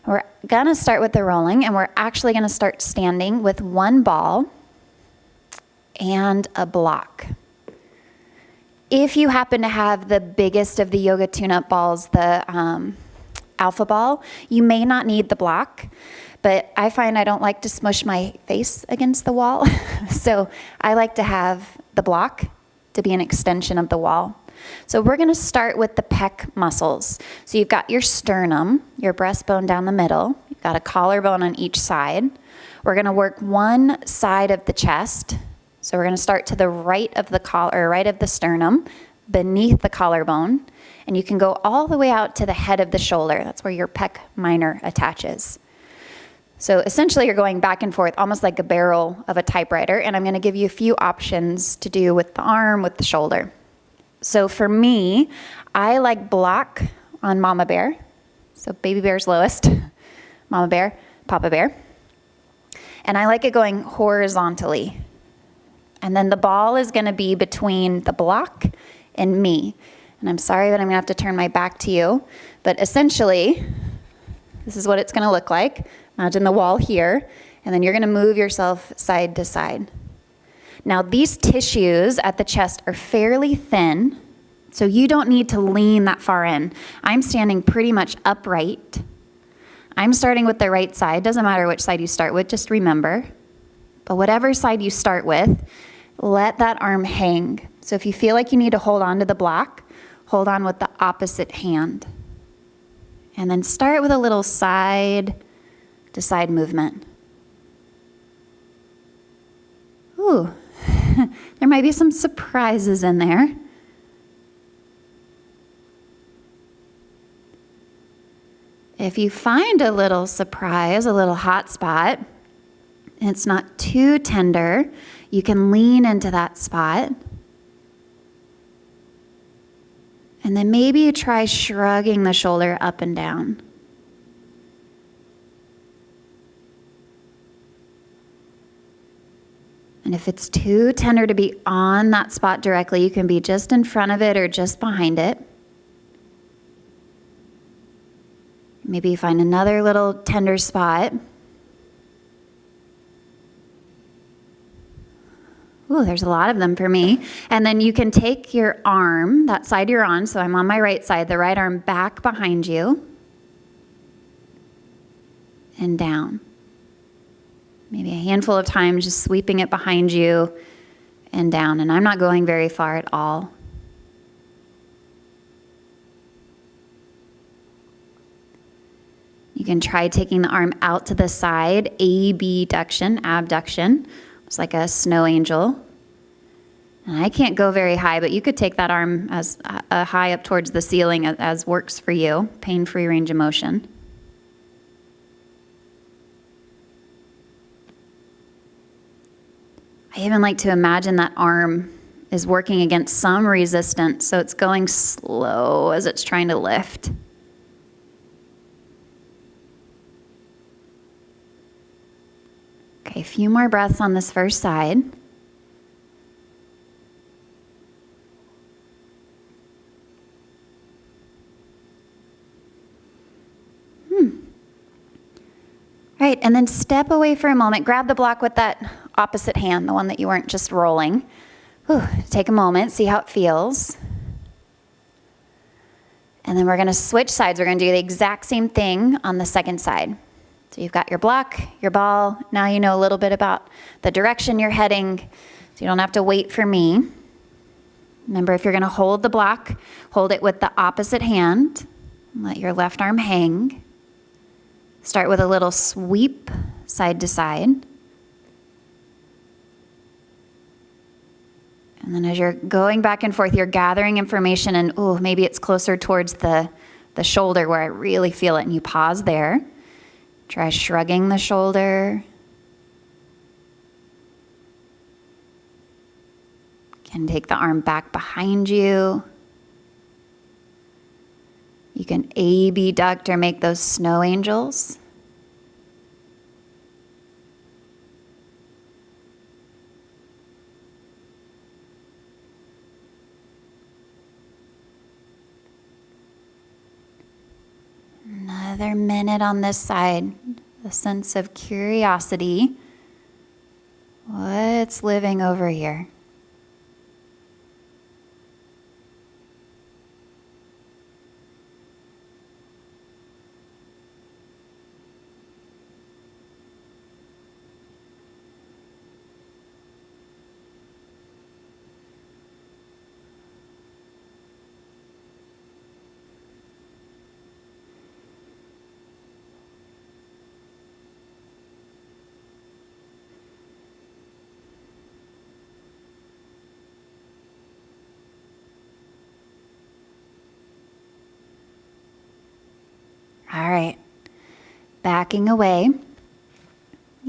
We're going to start with the rolling, and we're actually going to start standing with one ball and a block. If you happen to have the biggest of the yoga tune-up balls, the alpha ball, you may not need the block, but I find I don't like to smush my face against the wall, so I like to have the block to be an extension of the wall. So we're going to start with the pec muscles. So you've got your sternum, your breastbone down the middle. You've got a collarbone on each side. We're going to work one side of the chest. So we're going to start to the right of the sternum, beneath the collarbone, and you can go all the way out to the head of the shoulder. That's where your pec minor attaches. So essentially you're going back and forth, almost like a barrel of a typewriter, and I'm going to give you a few options to do with the arm, with the shoulder. So for me, I like block on mama bear. So baby bear's lowest, mama bear, papa bear. And I like it going horizontally. And then the ball is going to be between the block and me. And I'm sorry that I'm going to have to turn my back to you, but essentially, this is what it's going to look like. Imagine the wall here, and then you're going to move yourself side to side. Now, these tissues at the chest are fairly thin, so you don't need to lean that far in. I'm standing pretty much upright. I'm starting with the right side. Doesn't matter which side you start with, just remember. But whatever side you start with, let that arm hang. So if you feel like you need to hold on to the block, hold on with the opposite hand. And then start with a little side to side movement. Ooh, there might be some surprises in there. If you find a little surprise, a little hot spot, and it's not too tender, you can lean into that spot. And then maybe you try shrugging the shoulder up and down. And if it's too tender to be on that spot directly, you can be just in front of it or just behind it. Maybe you find another little tender spot. Ooh, there's a lot of them for me. And then you can take your arm, that side you're on, so I'm on my right side, the right arm back behind you and down. Maybe a handful of times, just sweeping it behind you and down. And I'm not going very far at all. You can try taking the arm out to the side, abduction. It's like a snow angel. And I can't go very high, but you could take that arm as high up towards the ceiling as works for you, pain-free range of motion. I even like to imagine that arm is working against some resistance, so it's going slow as it's trying to lift. Okay, a few more breaths on this first side. Right, and then step away for a moment. Grab the block with that opposite hand, the one that you weren't just rolling. Whew, take a moment, see how it feels. And then we're going to switch sides. We're going to do the exact same thing on the second side. So you've got your block, your ball. Now you know a little bit about the direction you're heading, so you don't have to wait for me. Remember, if you're going to hold the block, hold it with the opposite hand. Let your left arm hang. Start with a little sweep side to side. And then as you're going back and forth, you're gathering information, and maybe it's closer towards the shoulder where I really feel it, and you pause there. Try shrugging the shoulder. Can take the arm back behind you. You can abduct or make those snow angels. Another minute on this side. A sense of curiosity. What's living over here? All right, backing away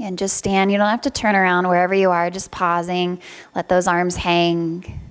and just stand. You don't have to turn around wherever you are, just pausing. Let those arms hang.